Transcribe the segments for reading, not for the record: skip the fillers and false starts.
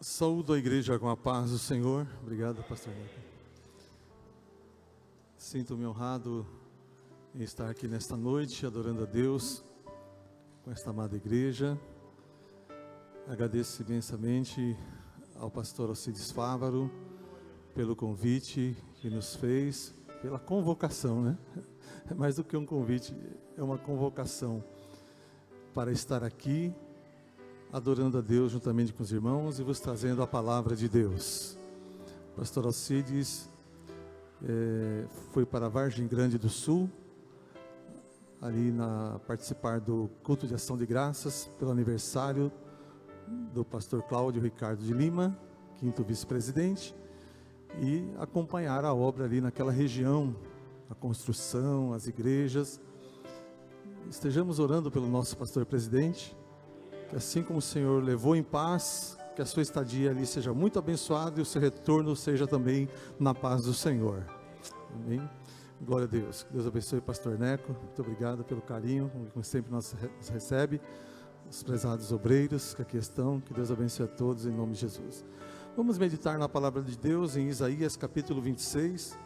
Saúdo a igreja com a paz do Senhor. Obrigado, pastor Neco. Sinto-me honrado em estar aqui nesta noite, adorando a Deus, com esta amada igreja. Agradeço imensamente ao pastor Alcides Fávaro, pelo convite que nos fez, pela convocação, né? É mais do que um convite, é uma convocação para estar aqui, adorando a Deus juntamente com os irmãos e vos trazendo a palavra de Deus. Pastor Alcides foi para Vargem Grande do Sul, ali participar do culto de ação de graças, pelo aniversário do pastor Cláudio Ricardo de Lima, 5º vice-presidente, e acompanhar a obra ali naquela região, a construção, as igrejas. Estejamos orando pelo nosso pastor presidente, que assim como o Senhor levou em paz, que a sua estadia ali seja muito abençoada e o seu retorno seja também na paz do Senhor. Amém? Glória a Deus. Deus abençoe o pastor Neco. Muito obrigado pelo carinho, como sempre nos recebe. Os prezados obreiros que aqui estão, que Deus abençoe a todos em nome de Jesus. Vamos meditar na palavra de Deus em Isaías capítulo 26.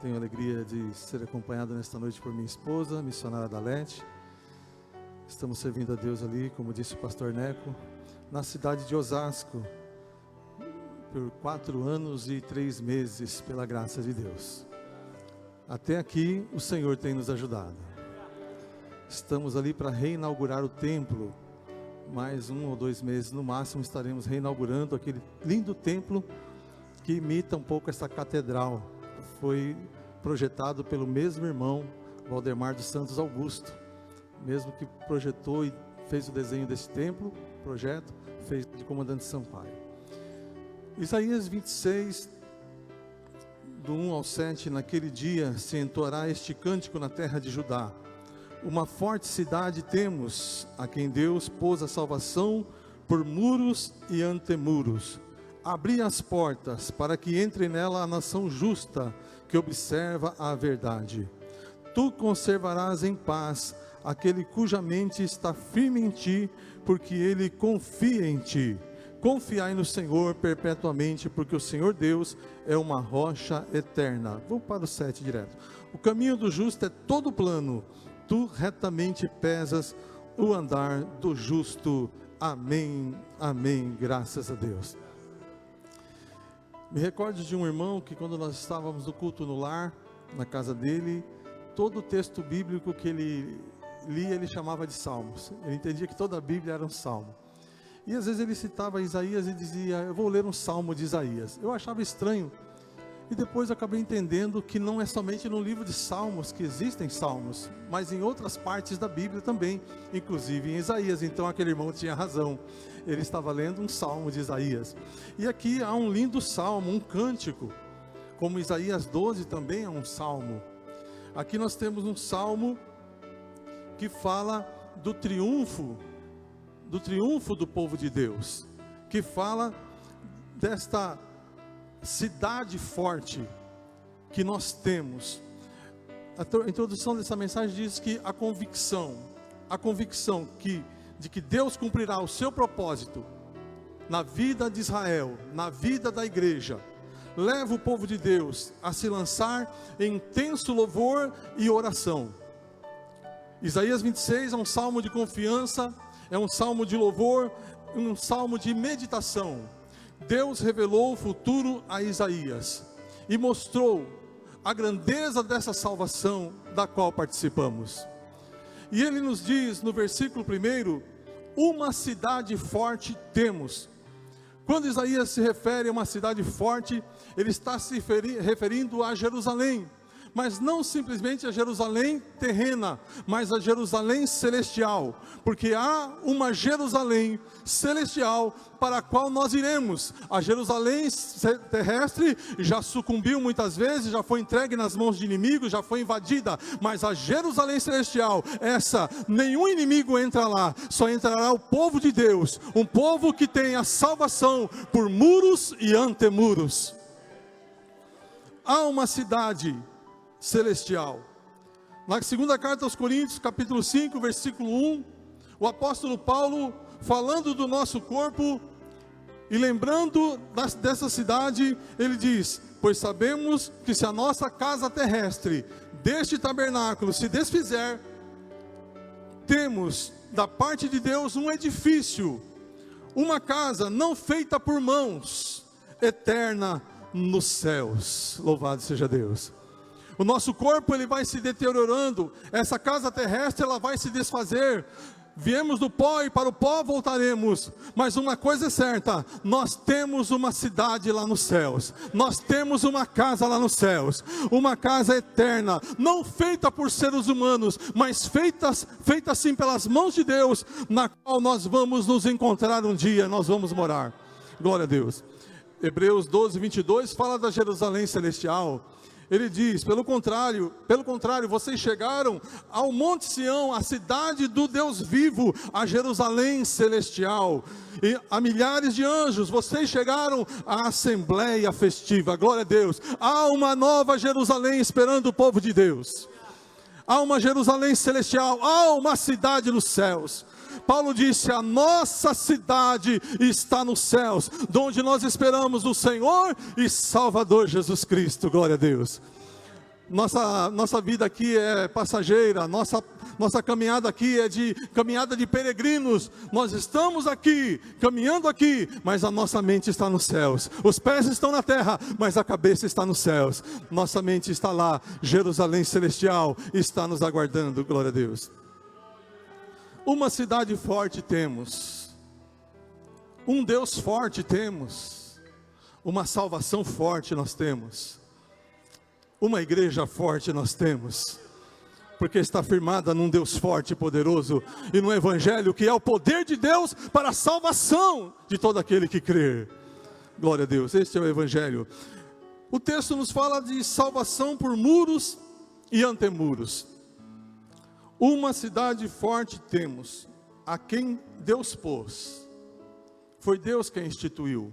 Tenho a alegria de ser acompanhado nesta noite por minha esposa, missionária Dalete. Estamos servindo a Deus ali, como disse o pastor Neco, na cidade de Osasco, por 4 anos e 3 meses, pela graça de Deus. Até aqui o Senhor tem nos ajudado. Estamos ali para reinaugurar o templo. Mais 1 ou 2 meses no máximo estaremos reinaugurando aquele lindo templo que imita um pouco essa catedral. Foi projetado pelo mesmo irmão Valdemar dos Santos Augusto, mesmo que projetou e fez o desenho desse templo, projeto, fez de comandante Sampaio. Isaías 26, do 1 ao 7, naquele dia se entoará este cântico na terra de Judá. Uma forte cidade temos, a quem Deus pôs a salvação por muros e antemuros. Abri as portas para que entre nela a nação justa, que observa a verdade. Tu conservarás em paz aquele cuja mente está firme em ti, porque ele confia em ti. Confiai no Senhor perpetuamente, porque o Senhor Deus é uma rocha eterna. Vamos para o 7 direto. O caminho do justo é todo plano, tu retamente pesas o andar do justo. Amém, amém, graças a Deus. Me recordo de um irmão que quando nós estávamos no culto no lar, na casa dele, todo o texto bíblico que ele lia, ele chamava de salmos. Ele entendia que toda a Bíblia era um salmo. E às vezes ele citava Isaías e dizia, eu vou ler um salmo de Isaías. Eu achava estranho. E depois eu acabei entendendo que não é somente no livro de Salmos que existem salmos, mas em outras partes da Bíblia também, inclusive em Isaías. Então aquele irmão tinha razão, ele estava lendo um salmo de Isaías. E aqui há um lindo salmo, um cântico, como Isaías 12 também é um salmo. Aqui nós temos um salmo que fala do triunfo do povo de Deus, que fala desta cidade forte que nós temos. A introdução dessa mensagem diz que a convicção de que Deus cumprirá o seu propósito na vida de Israel, na vida da igreja, leva o povo de Deus a se lançar em intenso louvor e oração. Isaías 26 é um salmo de confiança, é um salmo de louvor, um salmo de meditação. Deus revelou o futuro a Isaías e mostrou a grandeza dessa salvação da qual participamos. E ele nos diz no versículo 1, uma cidade forte temos. Quando Isaías se refere a uma cidade forte, ele está se referindo a Jerusalém. Mas não simplesmente a Jerusalém terrena, mas a Jerusalém celestial, porque há uma Jerusalém celestial para a qual nós iremos. A Jerusalém terrestre já sucumbiu muitas vezes, já foi entregue nas mãos de inimigos, já foi invadida, mas a Jerusalém celestial, essa, nenhum inimigo entra lá, só entrará o povo de Deus, um povo que tem a salvação por muros e antemuros. Há uma cidade celestial. Na segunda carta aos Coríntios, capítulo 5, versículo 1, O apóstolo Paulo, falando do nosso corpo e lembrando dessa cidade, ele diz: pois sabemos que se a nossa casa terrestre deste tabernáculo se desfizer, temos da parte de Deus um edifício, uma casa não feita por mãos, eterna nos céus. Louvado seja Deus. O nosso corpo, ele vai se deteriorando, essa casa terrestre, ela vai se desfazer. Viemos do pó e para o pó voltaremos, mas uma coisa é certa: nós temos uma cidade lá nos céus, nós temos uma casa lá nos céus, uma casa eterna, não feita por seres humanos, mas feita sim pelas mãos de Deus, na qual nós vamos nos encontrar um dia, nós vamos morar. Glória a Deus. Hebreus 12, 22 fala da Jerusalém celestial. Ele diz: pelo contrário, vocês chegaram ao Monte Sião, a cidade do Deus vivo, a Jerusalém celestial, e a milhares de anjos, vocês chegaram à assembleia festiva. Glória a Deus. Há uma nova Jerusalém esperando o povo de Deus. Há uma Jerusalém celestial, há uma cidade nos céus. Paulo disse: a nossa cidade está nos céus, de onde nós esperamos o Senhor e Salvador Jesus Cristo. Glória a Deus. Nossa vida aqui é passageira, nossa caminhada aqui é caminhada de peregrinos. Nós estamos aqui, caminhando aqui, mas a nossa mente está nos céus. Os pés estão na terra, mas a cabeça está nos céus. Nossa mente está lá, Jerusalém celestial está nos aguardando. Glória a Deus. Uma cidade forte temos, um Deus forte temos, uma salvação forte nós temos, uma igreja forte nós temos, porque está firmada num Deus forte e poderoso, e no Evangelho que é o poder de Deus para a salvação de todo aquele que crer. Glória a Deus, este é o Evangelho. O texto nos fala de salvação por muros e antemuros. Uma cidade forte temos, a quem Deus pôs, foi Deus quem instituiu,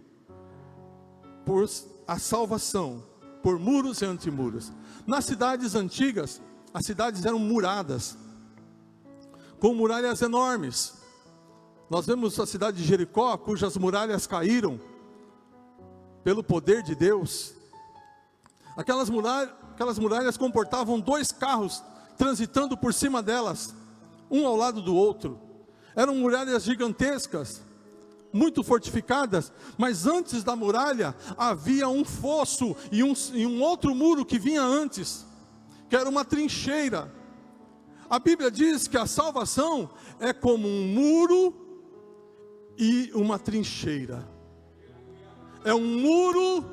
por a salvação, por muros e antemuros. Nas cidades antigas, as cidades eram muradas, com muralhas enormes. Nós vemos a cidade de Jericó, cujas muralhas caíram, pelo poder de Deus. Aquelas muralhas comportavam 2 carros, transitando por cima delas, um ao lado do outro. Eram muralhas gigantescas, muito fortificadas, mas antes da muralha havia um fosso e um outro muro que vinha antes, que era uma trincheira. A Bíblia diz que a salvação é como um muro e uma trincheira. É um muro,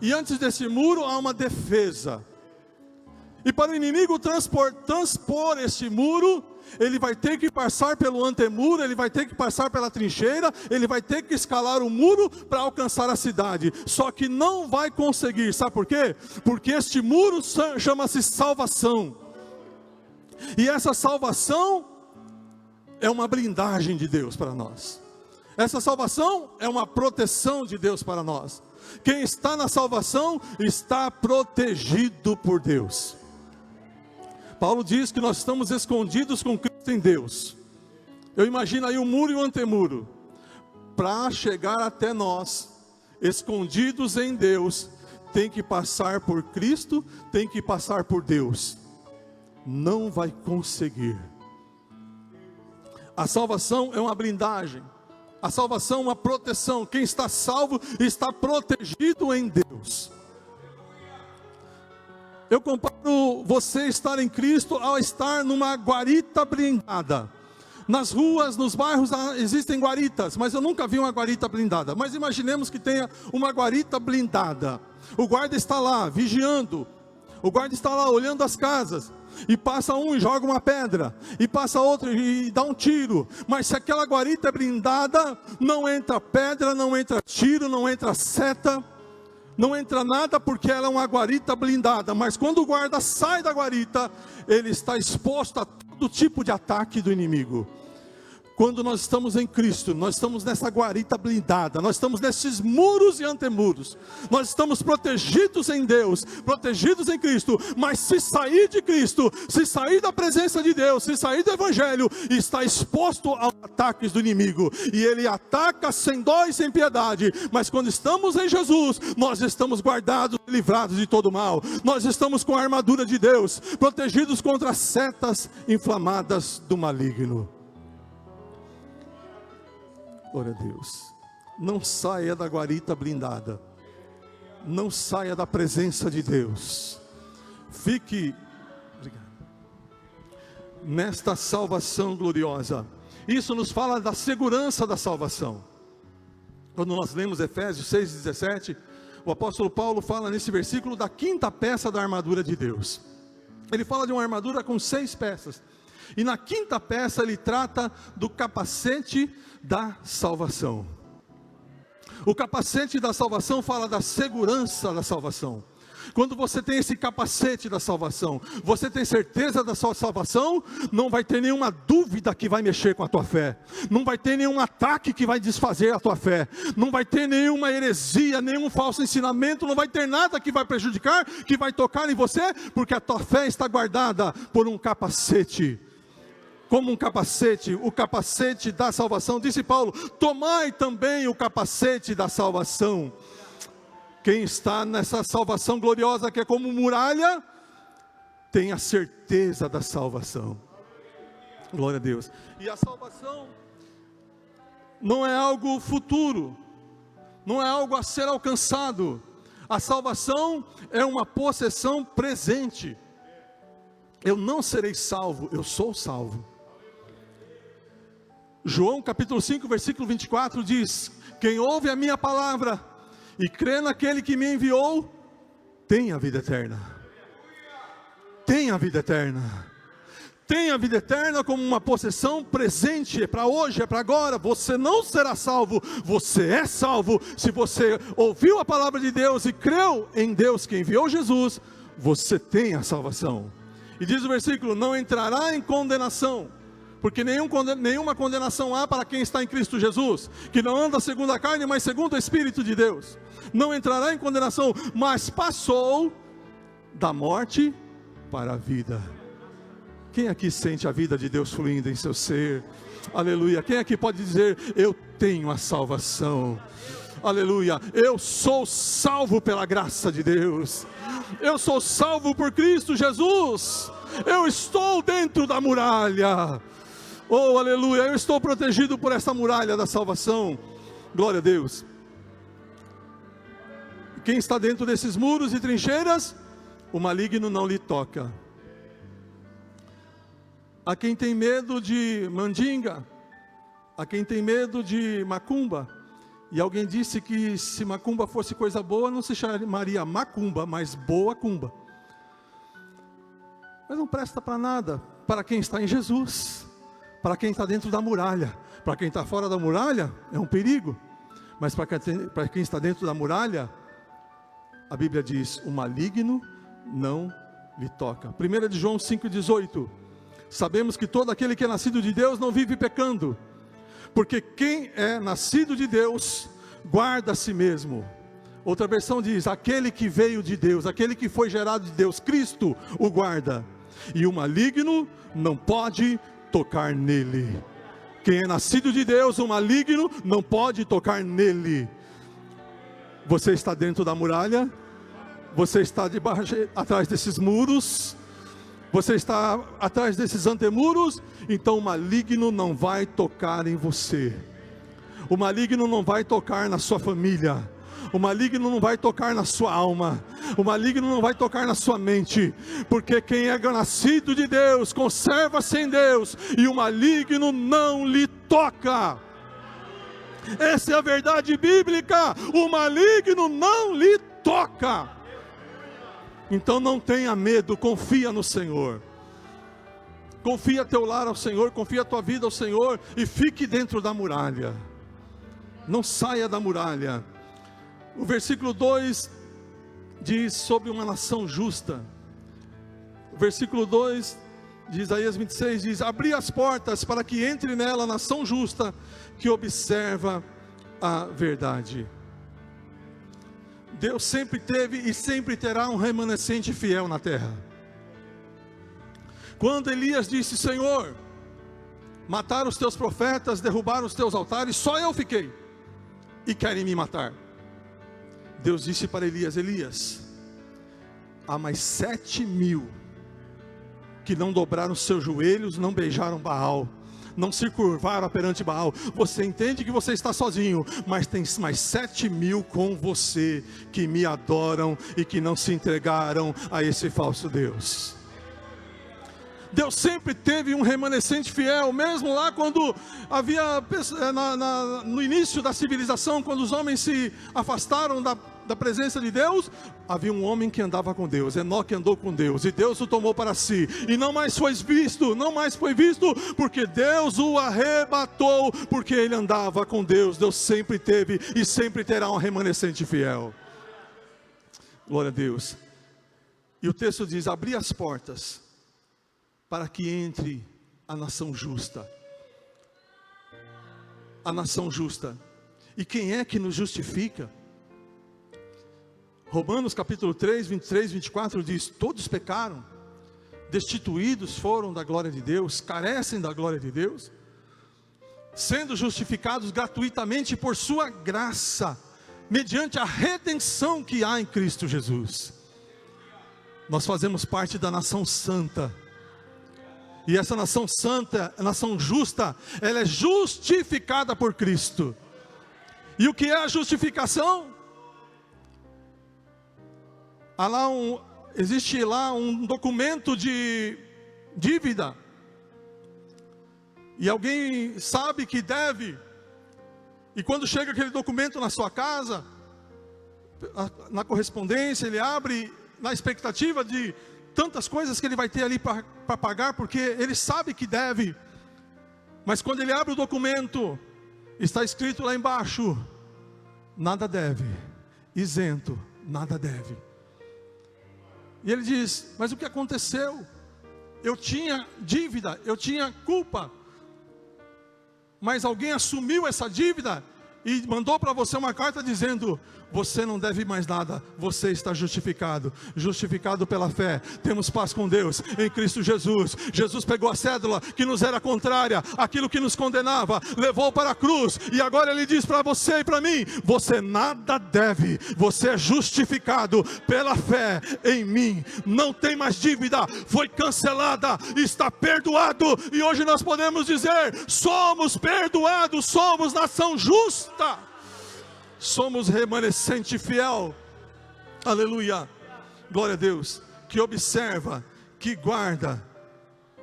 e antes desse muro há uma defesa. E para o inimigo transpor esse muro, ele vai ter que passar pelo antemuro, ele vai ter que passar pela trincheira, ele vai ter que escalar o muro para alcançar a cidade. Só que não vai conseguir, sabe por quê? Porque este muro chama-se salvação. E essa salvação é uma blindagem de Deus para nós. Essa salvação é uma proteção de Deus para nós. Quem está na salvação está protegido por Deus. Paulo diz que nós estamos escondidos com Cristo em Deus. Eu imagino aí o muro e o antemuro. Para chegar até nós, escondidos em Deus, tem que passar por Cristo, tem que passar por Deus. Não vai conseguir. A salvação é uma blindagem. A salvação é uma proteção. Quem está salvo está protegido em Deus. Eu comparo você estar em Cristo ao estar numa guarita blindada. Nas ruas, nos bairros existem guaritas, mas eu nunca vi uma guarita blindada. Mas imaginemos que tenha uma guarita blindada. O guarda está lá, vigiando. O guarda está lá, olhando as casas. E passa um e joga uma pedra. E passa outro e dá um tiro. Mas se aquela guarita é blindada, não entra pedra, não entra tiro, não entra seta. Não entra nada, porque ela é uma guarita blindada. Mas quando o guarda sai da guarita, ele está exposto a todo tipo de ataque do inimigo. Quando nós estamos em Cristo, nós estamos nessa guarita blindada, nós estamos nesses muros e antemuros, nós estamos protegidos em Deus, protegidos em Cristo. Mas se sair de Cristo, se sair da presença de Deus, se sair do Evangelho, está exposto aos ataques do inimigo, e ele ataca sem dó e sem piedade. Mas quando estamos em Jesus, nós estamos guardados, livrados de todo mal, nós estamos com a armadura de Deus, protegidos contra as setas inflamadas do maligno. Glória a Deus. Não saia da guarita blindada, não saia da presença de Deus, fique nesta salvação gloriosa. Isso nos fala da segurança da salvação. Quando nós lemos Efésios 6,17, o apóstolo Paulo fala nesse versículo da quinta peça da armadura de Deus. Ele fala de uma armadura com 6 peças, e na quinta peça ele trata do capacete da salvação. O capacete da salvação fala da segurança da salvação. Quando você tem esse capacete da salvação, você tem certeza da sua salvação, não vai ter nenhuma dúvida que vai mexer com a tua fé, não vai ter nenhum ataque que vai desfazer a tua fé, não vai ter nenhuma heresia, nenhum falso ensinamento, não vai ter nada que vai prejudicar, que vai tocar em você, porque a tua fé está guardada por um capacete. Como um capacete, o capacete da salvação, disse Paulo, tomai também o capacete da salvação. Quem está nessa salvação gloriosa que é como muralha, tem a certeza da salvação. Glória a Deus. E a salvação não é algo futuro, não é algo a ser alcançado. A salvação é uma possessão presente. Eu não serei salvo, eu sou salvo. João capítulo 5, versículo 24 diz: quem ouve a minha palavra e crê naquele que me enviou, tem a vida eterna. Tem a vida eterna. Tem a vida eterna como uma possessão presente, é para hoje, é para agora. Você não será salvo, você é salvo. Se você ouviu a palavra de Deus e creu em Deus que enviou Jesus, você tem a salvação. E diz o versículo, não entrará em condenação, porque nenhuma condenação há para quem está em Cristo Jesus, que não anda segundo a carne, mas segundo o Espírito de Deus. Não entrará em condenação, mas passou da morte para a vida. Quem aqui sente a vida de Deus fluindo em seu ser? Aleluia. Quem aqui pode dizer, eu tenho a salvação? Aleluia. Eu sou salvo pela graça de Deus. Eu sou salvo por Cristo Jesus. Eu estou dentro da muralha. Oh, aleluia, eu estou protegido por essa muralha da salvação. Glória a Deus. Quem está dentro desses muros e trincheiras, o maligno não lhe toca. A quem tem medo de mandinga, a quem tem medo de macumba, e alguém disse que se macumba fosse coisa boa, não se chamaria macumba, mas boa cumba. Mas não presta para nada, para quem está em Jesus, para quem está dentro da muralha. Para quem está fora da muralha, é um perigo, mas para quem está dentro da muralha, a Bíblia diz, o maligno não lhe toca. 1 de João 5,18, sabemos que todo aquele que é nascido de Deus não vive pecando, porque quem é nascido de Deus, guarda a si mesmo. Outra versão diz, aquele que veio de Deus, aquele que foi gerado de Deus, Cristo o guarda, e o maligno não pode tocar nele. Quem é nascido de Deus, o maligno não pode tocar nele. Você está dentro da muralha, você está atrás desses muros, você está atrás desses antemuros, então o maligno não vai tocar em você. O maligno não vai tocar na sua família. O maligno não vai tocar na sua alma. O maligno não vai tocar na sua mente. Porque quem é nascido de Deus, conserva-se em Deus, e o maligno não lhe toca. Essa é a verdade bíblica. O maligno não lhe toca. Então não tenha medo, confia no Senhor. Confia teu lar ao Senhor, confia tua vida ao Senhor, e fique dentro da muralha. Não saia da muralha. O versículo 2 diz sobre uma nação justa. O versículo 2 de Isaías 26 diz: abri as portas para que entre nela a nação justa, que observa a verdade. Deus sempre teve e sempre terá um remanescente fiel na terra. Quando Elias disse: Senhor, mataram os teus profetas, derrubaram os teus altares, só eu fiquei, e querem me matar. Deus disse para Elias: Elias, há mais 7.000 que não dobraram os seus joelhos, não beijaram Baal, não se curvaram perante Baal. Você entende que você está sozinho, mas tem mais 7.000 com você, que me adoram e que não se entregaram a esse falso Deus. Deus sempre teve um remanescente fiel, mesmo lá quando havia, no início da civilização, quando os homens se afastaram da presença de Deus, havia um homem que andava com Deus. Enoque andou com Deus, e Deus o tomou para si, e não mais foi visto, porque Deus o arrebatou, porque ele andava com Deus. Deus sempre teve e sempre terá um remanescente fiel. Glória a Deus. E o texto diz: abri as portas para que entre a nação justa. A nação justa. E quem é que nos justifica? Romanos capítulo 3, 23, 24 diz: todos pecaram, destituídos foram da glória de Deus, carecem da glória de Deus, sendo justificados gratuitamente por sua graça, mediante a redenção que há em Cristo Jesus. Nós fazemos parte da nação santa. E essa nação santa, a nação justa, ela é justificada por Cristo. E o que é a justificação? Existe lá um documento de dívida. E alguém sabe que deve. E quando chega aquele documento na sua casa, na correspondência, ele abre na expectativa de tantas coisas que ele vai ter ali para pagar, porque ele sabe que deve. Mas quando ele abre o documento, está escrito lá embaixo: nada deve, isento, nada deve. E ele diz: mas o que aconteceu? Eu tinha dívida, eu tinha culpa, mas alguém assumiu essa dívida e mandou para você uma carta dizendo: você não deve mais nada, você está justificado. Justificado pela fé, temos paz com Deus em Cristo Jesus. Jesus pegou a cédula que nos era contrária, aquilo que nos condenava, levou para a cruz, e agora Ele diz para você e para mim: você nada deve, você é justificado pela fé em mim, não tem mais dívida, foi cancelada, está perdoado. E hoje nós podemos dizer: somos perdoados, somos nação justa, somos remanescente fiel. Aleluia, glória a Deus, que observa, que guarda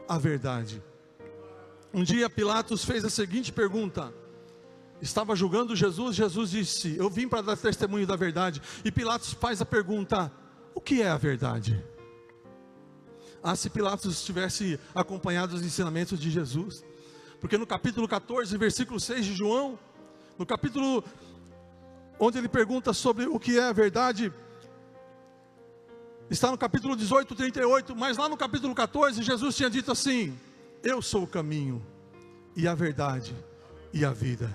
a verdade. Um dia Pilatos fez a seguinte pergunta, estava julgando Jesus. Jesus disse: eu vim para dar testemunho da verdade. E Pilatos faz a pergunta: o que é a verdade? Se Pilatos tivesse acompanhado os ensinamentos de Jesus, porque no capítulo 14, versículo 6 de João, no capítulo onde ele pergunta sobre o que é a verdade, está no capítulo 18, 38, mas lá no capítulo 14, Jesus tinha dito assim: eu sou o caminho, e a verdade, e a vida,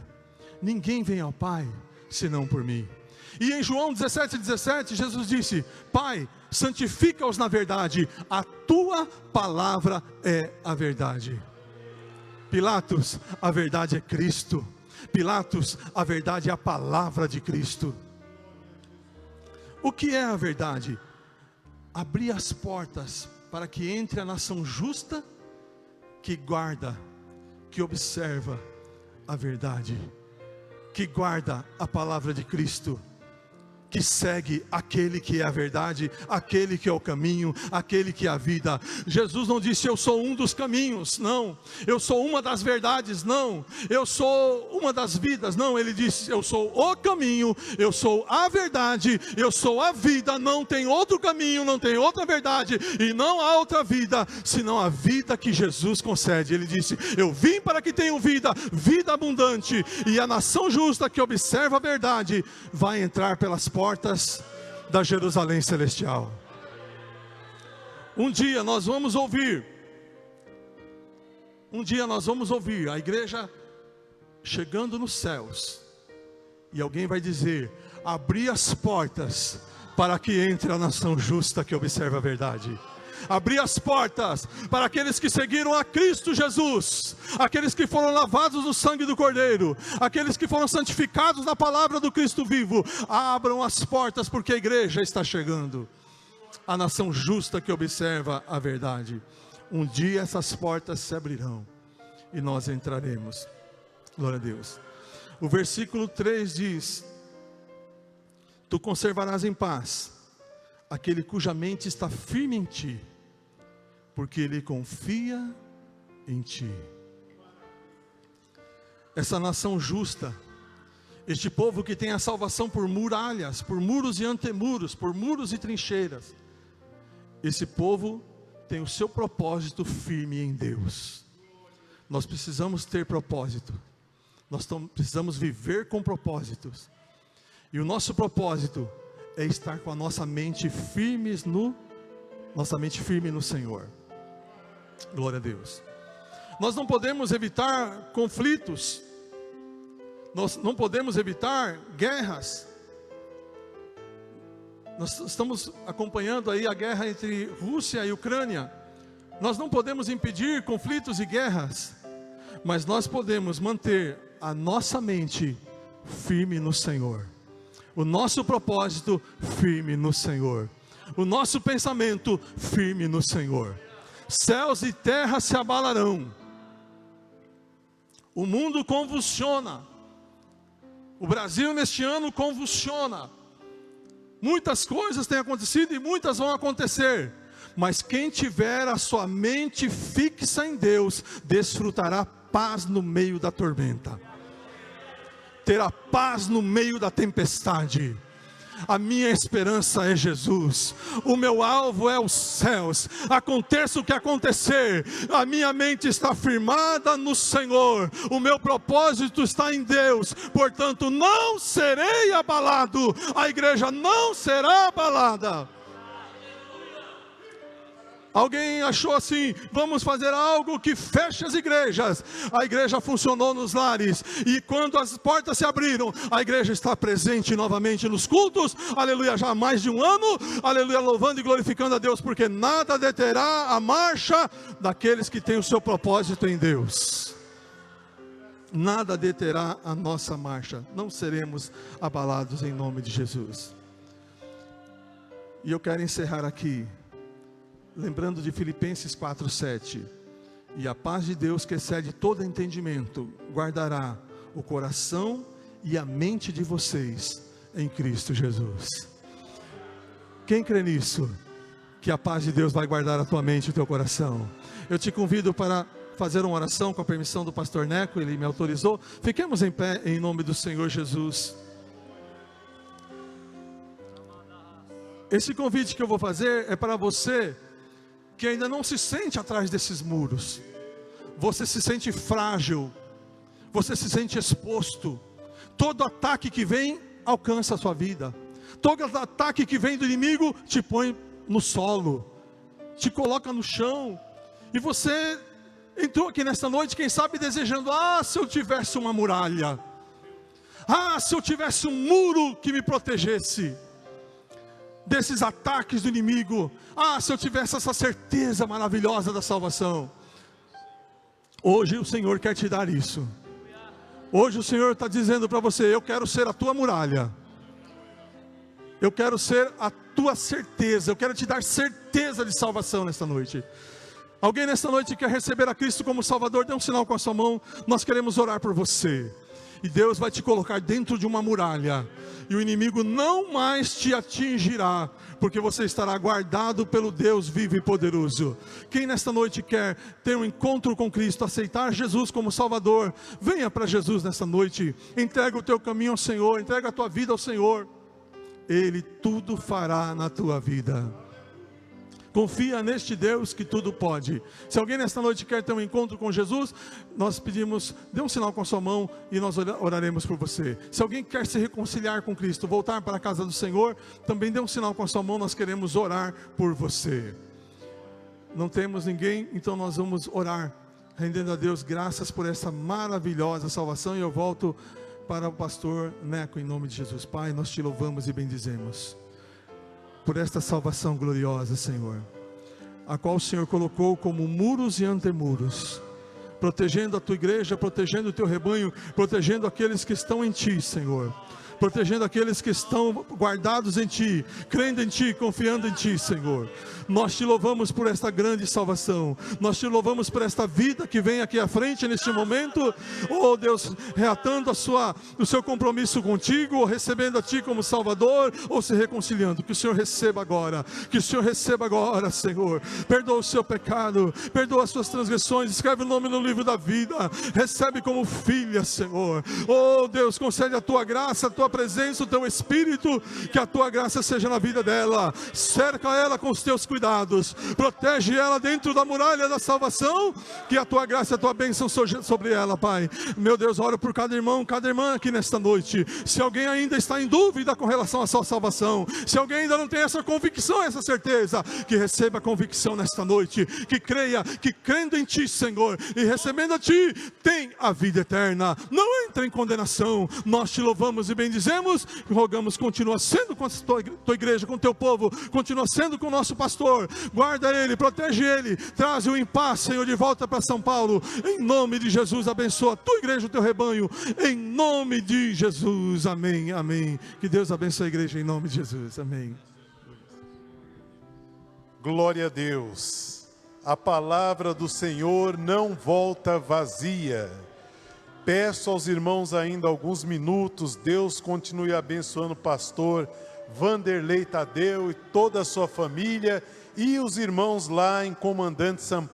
ninguém vem ao Pai, senão por mim. E em João 17, 17, Jesus disse: Pai, santifica-os na verdade, a tua palavra é a verdade. Pilatos, a verdade é Cristo. Pilatos, a verdade é a palavra de Cristo. O que é a verdade? Abrir as portas para que entre a nação justa, que guarda, que observa a verdade, que guarda a palavra de Cristo, que segue aquele que é a verdade, aquele que é o caminho, aquele que é a vida. Jesus não disse: eu sou um dos caminhos, não. Eu sou uma das verdades, não. Eu sou uma das vidas, não. Ele disse: eu sou o caminho, eu sou a verdade, eu sou a vida. Não tem outro caminho, não tem outra verdade, e não há outra vida, senão a vida que Jesus concede. Ele disse: eu vim para que tenham vida, vida abundante. E a nação justa que observa a verdade vai entrar pelas portas da Jerusalém celestial. Um dia nós vamos ouvir Um dia nós vamos ouvir a igreja chegando nos céus, e alguém vai dizer: abri as portas para que entre a nação justa que observa a verdade. Abri as portas para aqueles que seguiram a Cristo Jesus, aqueles que foram lavados no sangue do Cordeiro, aqueles que foram santificados na palavra do Cristo vivo. Abram as portas, porque a igreja está chegando, a nação justa que observa a verdade. Um dia essas portas se abrirão e nós entraremos. Glória a Deus. O versículo 3 diz: tu conservarás em paz aquele cuja mente está firme em ti, porque ele confia em ti. Essa nação justa, este povo que tem a salvação por muralhas, por muros e antemuros, por muros e trincheiras, esse povo tem o seu propósito firme em Deus. Nós precisamos ter propósito, nós precisamos viver com propósitos, e o nosso propósito é estar com a nossa mente firme no Senhor. Glória a Deus. Nós não podemos evitar conflitos, nós não podemos evitar guerras. Nós estamos acompanhando aí a guerra entre Rússia e Ucrânia. Nós não podemos impedir conflitos e guerras, mas nós podemos manter a nossa mente firme no Senhor, o nosso propósito firme no Senhor, o nosso pensamento firme no Senhor. Céus e terra se abalarão, o mundo convulsiona, o Brasil neste ano convulsiona, muitas coisas têm acontecido e muitas vão acontecer, mas quem tiver a sua mente fixa em Deus, desfrutará paz no meio da tormenta, terá paz no meio da tempestade. A minha esperança é Jesus, o meu alvo é os céus. Aconteça o que acontecer, a minha mente está firmada no Senhor, o meu propósito está em Deus, portanto não serei abalado. A igreja não será abalada. Alguém achou assim: vamos fazer algo que feche as igrejas. A igreja funcionou nos lares, e quando as portas se abriram, a igreja está presente novamente nos cultos, aleluia, já há mais de um ano, aleluia, louvando e glorificando a Deus, porque nada deterá a marcha daqueles que têm o seu propósito em Deus. Nada deterá a nossa marcha, não seremos abalados em nome de Jesus. E eu quero encerrar aqui lembrando de Filipenses 4:7, e a paz de Deus que excede todo entendimento, guardará o coração e a mente de vocês em Cristo Jesus. Quem crê nisso? Que a paz de Deus vai guardar a tua mente e o teu coração. Eu te convido para fazer uma oração com a permissão do pastor Neco, ele me autorizou. Fiquemos em pé em nome do Senhor Jesus. Esse convite que eu vou fazer é para você que ainda não se sente atrás desses muros. Você se sente frágil, você se sente exposto. Todo ataque que vem alcança a sua vida. Todo ataque que vem do inimigo te põe no solo, te coloca no chão. E você entrou aqui nesta noite, quem sabe desejando: se eu tivesse uma muralha, se eu tivesse um muro que me protegesse desses ataques do inimigo, se eu tivesse essa certeza maravilhosa da salvação. Hoje o Senhor quer te dar isso. Hoje o Senhor está dizendo para você: eu quero ser a tua muralha, eu quero ser a tua certeza, eu quero te dar certeza de salvação nesta noite. Alguém nesta noite quer receber a Cristo como Salvador? Dê um sinal com a sua mão, nós queremos orar por você. E Deus vai te colocar dentro de uma muralha, e o inimigo não mais te atingirá, porque você estará guardado pelo Deus vivo e poderoso. Quem nesta noite quer ter um encontro com Cristo, aceitar Jesus como Salvador, venha para Jesus nesta noite, entrega o teu caminho ao Senhor, entrega a tua vida ao Senhor, Ele tudo fará na tua vida. Confia neste Deus que tudo pode. Se alguém nesta noite quer ter um encontro com Jesus, nós pedimos, dê um sinal com a sua mão e nós oraremos por você. Se alguém quer se reconciliar com Cristo, voltar para a casa do Senhor, também dê um sinal com a sua mão, nós queremos orar por você. Não temos ninguém, então nós vamos orar rendendo a Deus graças por essa maravilhosa salvação. E eu volto para o pastor Neco, em nome de Jesus. Pai, nós te louvamos e bendizemos por esta salvação gloriosa, Senhor, a qual o Senhor colocou como muros e antemuros, protegendo a tua igreja, protegendo o teu rebanho, protegendo aqueles que estão em ti, Senhor, protegendo aqueles que estão guardados em ti, crendo em ti, confiando em ti, Senhor. Nós te louvamos por esta grande salvação, nós te louvamos por esta vida que vem aqui à frente neste momento, oh Deus, reatando o seu compromisso contigo, ou recebendo a ti como Salvador, ou se reconciliando. Que o Senhor receba agora, que o Senhor receba agora, Senhor. Perdoa o seu pecado, perdoa as suas transgressões, escreve o nome no livro da vida, recebe como filha, Senhor. Oh Deus, concede a tua graça, a tua presença, o teu Espírito, que a tua graça seja na vida dela, cerca ela com os teus cuidados, protege ela dentro da muralha da salvação, que a tua graça e a tua bênção sobre ela, Pai. Meu Deus, oro por cada irmão, cada irmã aqui nesta noite. Se alguém ainda está em dúvida com relação à sua salvação, se alguém ainda não tem essa convicção, essa certeza, que receba a convicção nesta noite, que creia, que crendo em ti, Senhor, e recebendo a ti, tem a vida eterna, não entra em condenação. Nós te louvamos e bendizemos e rogamos, continua sendo com a tua igreja, com o teu povo, continua sendo com o nosso pastor, guarda ele, protege ele, traz o paz, Senhor, de volta para São Paulo, em nome de Jesus. Abençoa a tua igreja, o teu rebanho, em nome de Jesus, amém, amém. Que Deus abençoe a igreja em nome de Jesus, amém. Glória a Deus. A palavra do Senhor não volta vazia. Peço aos irmãos ainda alguns minutos. Deus continue abençoando o pastor Vanderlei Tadeu e toda a sua família, e os irmãos lá em Comandante Sampaio.